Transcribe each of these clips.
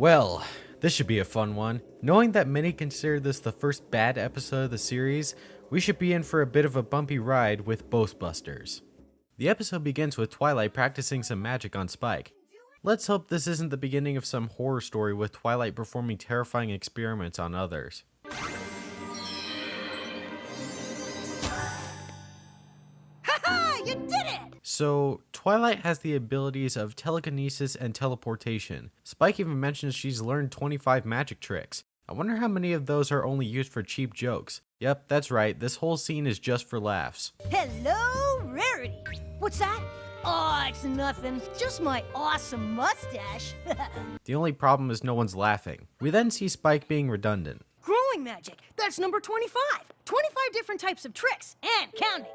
Well, this should be a fun one. Knowing that many consider this the first bad episode of the series, we should be in for a bit of a bumpy ride with Boastbusters. The episode begins with Twilight practicing some magic on Spike. Let's hope this isn't the beginning of some horror story with Twilight performing terrifying experiments on others. Haha, you did it! So, Twilight has the abilities of telekinesis and teleportation. Spike even mentions she's learned 25 magic tricks. I wonder how many of those are only used for cheap jokes. Yep, that's right, this whole scene is just for laughs. Hello, Rarity. What's that? Oh, it's nothing. Just my awesome mustache. The only problem is no one's laughing. We then see Spike being redundant. Growing magic. That's number 25. 25 different types of tricks and counting.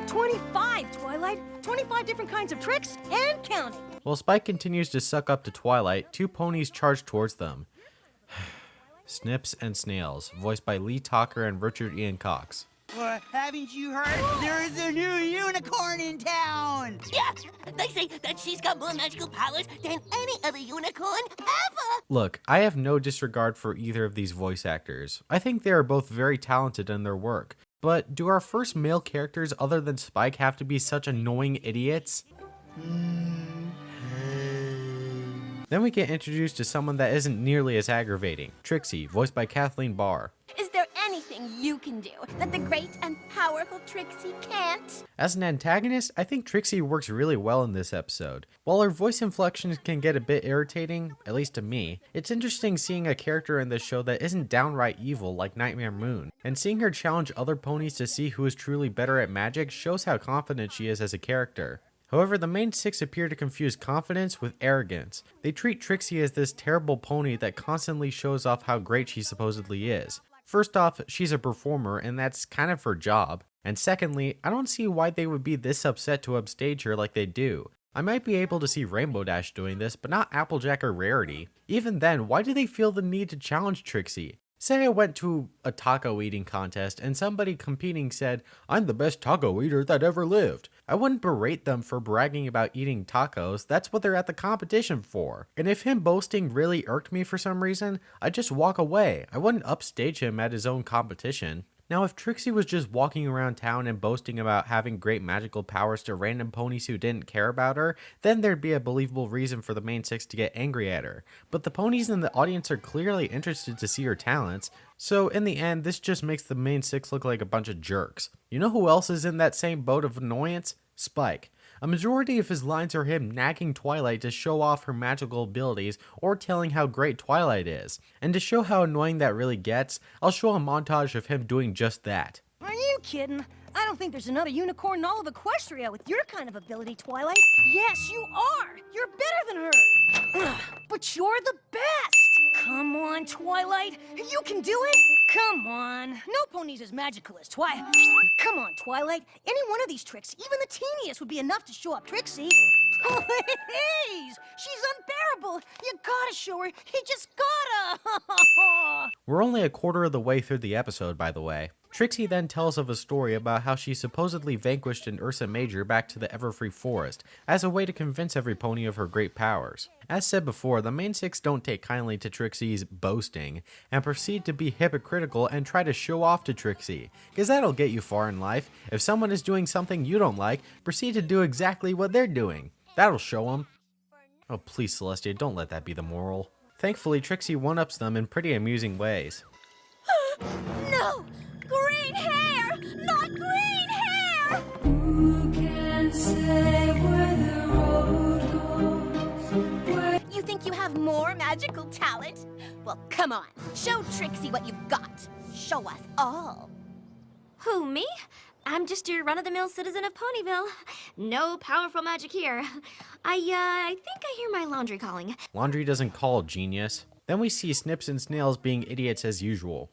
25, Twilight. 25 different kinds of tricks and counting. While Spike continues to suck up to Twilight, two ponies charge towards them. Snips and Snails, voiced by Lee Talker and Richard Ian Cox. Haven't you heard? There is a new unicorn in town! Yeah, they say that she's got more magical powers than any other unicorn ever! Look, I have no disregard for either of these voice actors. I think they are both very talented in their work. But do our first male characters other than Spike have to be such annoying idiots? Then we get introduced to someone that isn't nearly as aggravating. Trixie, voiced by Kathleen Barr. Is there anything you can do that the great and powerful Trixie can't? As an antagonist, I think Trixie works really well in this episode. While her voice inflections can get a bit irritating, at least to me, it's interesting seeing a character in this show that isn't downright evil like Nightmare Moon, and seeing her challenge other ponies to see who is truly better at magic shows how confident she is as a character. However, the main six appear to confuse confidence with arrogance. They treat Trixie as this terrible pony that constantly shows off how great she supposedly is. First off, she's a performer and that's kind of her job. And secondly, I don't see why they would be this upset to upstage her like they do. I might be able to see Rainbow Dash doing this, but not Applejack or Rarity. Even then, why do they feel the need to challenge Trixie? Say I went to a taco eating contest and somebody competing said, "I'm the best taco eater that ever lived." I wouldn't berate them for bragging about eating tacos, that's what they're at the competition for. And if him boasting really irked me for some reason, I'd just walk away. I wouldn't upstage him at his own competition. Now if Trixie was just walking around town and boasting about having great magical powers to random ponies who didn't care about her, then there'd be a believable reason for the main six to get angry at her. But the ponies in the audience are clearly interested to see her talents, so in the end this just makes the main six look like a bunch of jerks. You know who else is in that same boat of annoyance? Spike. A majority of his lines are him nagging Twilight to show off her magical abilities or telling how great Twilight is. And to show how annoying that really gets, I'll show a montage of him doing just that. Are you kidding? I don't think there's another unicorn in all of Equestria with your kind of ability, Twilight. Yes, you are. You're better than her. But you're the best. Come on, Twilight. You can do it. Come on. No pony's as magical as Twilight. Come on, Twilight. Any one of these tricks, even the teeniest, would be enough to show up Trixie. Please. She's unbearable. You gotta show her. You just gotta. We're only a quarter of the way through the episode, by the way. Trixie then tells of a story about how she supposedly vanquished an Ursa Major back to the Everfree Forest, as a way to convince every pony of her great powers. As said before, the main six don't take kindly to Trixie's boasting, and proceed to be hypocritical and try to show off to Trixie, cause that'll get you far in life. If someone is doing something you don't like, proceed to do exactly what they're doing. That'll show them. Oh please Celestia, don't let that be the moral. Thankfully, Trixie one-ups them in pretty amusing ways. No! Green hair! Not green hair! Who can say where the road goes? You think you have more magical talent? Well, come on. Show Trixie what you've got. Show us all. Who, me? I'm just your run-of-the-mill citizen of Ponyville. No powerful magic here. I think I hear my laundry calling. Laundry doesn't call, genius. Then we see Snips and Snails being idiots as usual.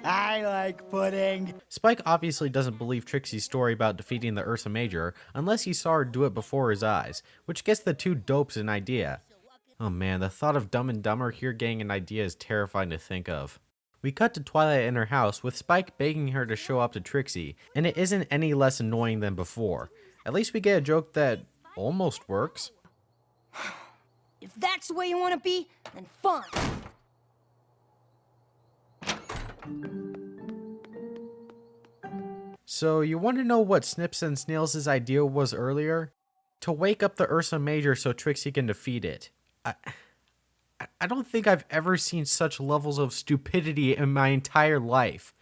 I like pudding. Spike obviously doesn't believe Trixie's story about defeating the Ursa Major unless he saw her do it before his eyes, which gets the two dopes an idea. Oh man, the thought of Dumb and Dumber here getting an idea is terrifying to think of. We cut to Twilight in her house with Spike begging her to show up to Trixie, and it isn't any less annoying than before. At least we get a joke that almost works. If that's the way you want to be, then fine. So you want to know what Snips and Snails' idea was earlier? To wake up the Ursa Major so Trixie can defeat it. I don't think I've ever seen such levels of stupidity in my entire life.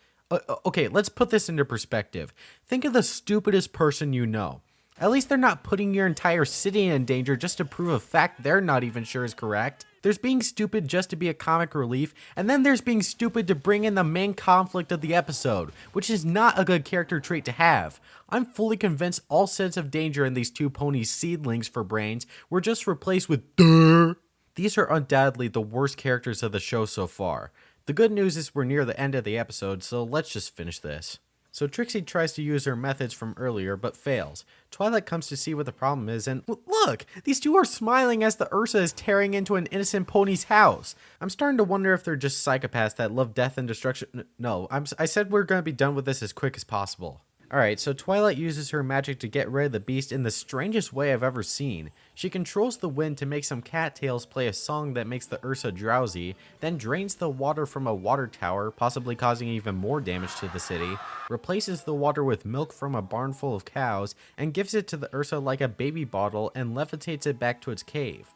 Okay, let's put this into perspective. Think of the stupidest person you know. At least they're not putting your entire city in danger just to prove a fact they're not even sure is correct. There's being stupid just to be a comic relief, and then there's being stupid to bring in the main conflict of the episode, which is not a good character trait to have. I'm fully convinced all sense of danger in these two ponies' seedlings for brains were just replaced with durr. These are undoubtedly the worst characters of the show so far. The good news is we're near the end of the episode, so let's just finish this. So Trixie tries to use her methods from earlier, but fails. Twilight comes to see what the problem is, and look! These two are smiling as the Ursa is tearing into an innocent pony's house. I'm starting to wonder if they're just psychopaths that love death and destruction. No, I said we're going to be done with this as quick as possible. Alright, so Twilight uses her magic to get rid of the beast in the strangest way I've ever seen. She controls the wind to make some cattails play a song that makes the Ursa drowsy, then drains the water from a water tower, possibly causing even more damage to the city, replaces the water with milk from a barn full of cows, and gives it to the Ursa like a baby bottle and levitates it back to its cave.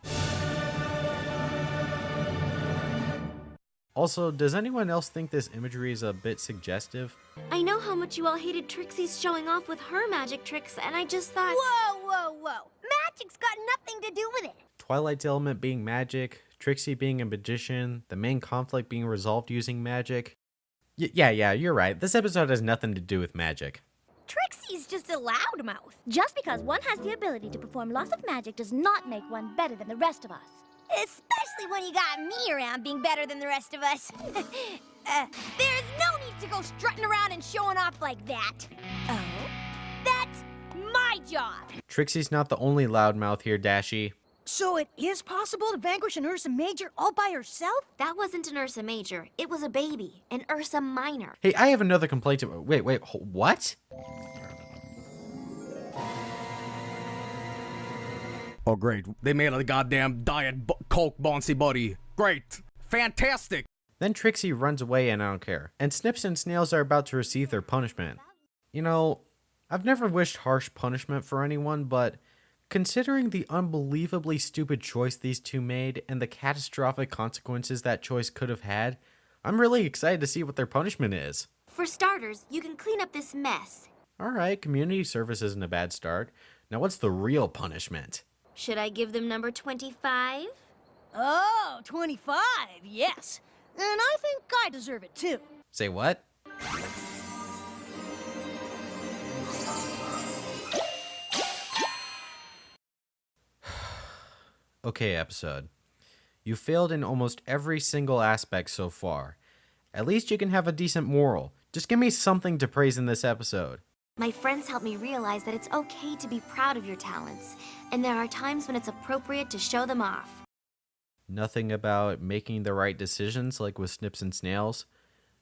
Also, does anyone else think this imagery is a bit suggestive? I know how much you all hated Trixie's showing off with her magic tricks, and I just thought... Whoa. Magic's got nothing to do with it. Twilight's element being magic, Trixie being a magician, the main conflict being resolved using magic. Yeah, you're right. This episode has nothing to do with magic. Trixie's just a loudmouth. Just because one has the ability to perform lots of magic does not make one better than the rest of us. Especially when you got me around being better than the rest of us. There's no need to go strutting around and showing off like that. Oh? That's my job. Trixie's not the only loudmouth here, Dashie. So it is possible to vanquish an Ursa Major all by herself? That wasn't an Ursa Major. It was a baby. An Ursa Minor. Hey, I have another complaint. Wait, what? Oh, great. They made a goddamn diet Coke Bouncy Buddy. Great. Fantastic. Then Trixie runs away and I don't care. And Snips and Snails are about to receive their punishment. You know, I've never wished harsh punishment for anyone, but considering the unbelievably stupid choice these two made and the catastrophic consequences that choice could have had, I'm really excited to see what their punishment is. For starters, you can clean up this mess. Alright, community service isn't a bad start. Now what's the real punishment? Should I give them number 25? Oh, 25, yes. And I think I deserve it too. Say what? Okay, episode. You failed in almost every single aspect so far. At least you can have a decent moral. Just give me something to praise in this episode. My friends helped me realize that it's okay to be proud of your talents, and there are times when it's appropriate to show them off. Nothing about making the right decisions like with Snips and Snails.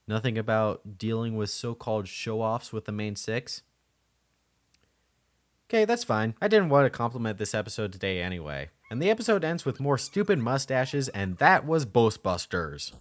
Nothing about dealing with so-called show-offs with the main six. Okay, that's fine. I didn't want to compliment this episode today anyway. And the episode ends with more stupid mustaches, and that was Boastbusters.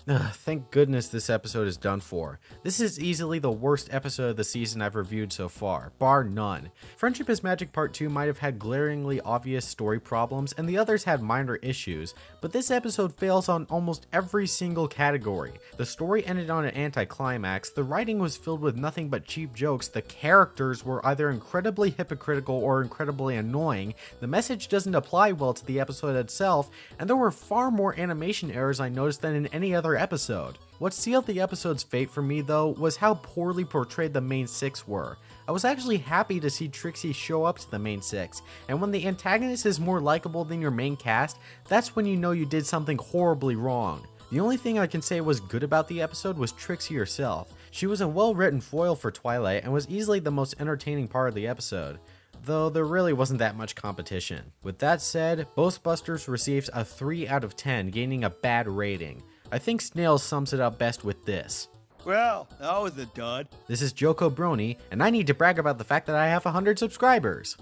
Thank goodness this episode is done for. This is easily the worst episode of the season I've reviewed so far, bar none. Friendship is Magic Part 2 might have had glaringly obvious story problems, and the others had minor issues, but this episode fails on almost every single category. The story ended on an anticlimax, the writing was filled with nothing but cheap jokes, the characters were either incredibly hypocritical or incredibly annoying, the message doesn't apply well to the episode itself, and there were far more animation errors I noticed than in any other episode. What sealed the episode's fate for me though was how poorly portrayed the main six were. I was actually happy to see Trixie show up to the main six, and when the antagonist is more likable than your main cast, that's when you know you did something horribly wrong. The only thing I can say was good about the episode was Trixie herself. She was a well-written foil for Twilight and was easily the most entertaining part of the episode, though there really wasn't that much competition. With that said, Boastbusters receives a 3 out of 10, gaining a bad rating. I think Snails sums it up best with this. Well, that was a dud. This is JoCoBrony, and I need to brag about the fact that I have 100 subscribers.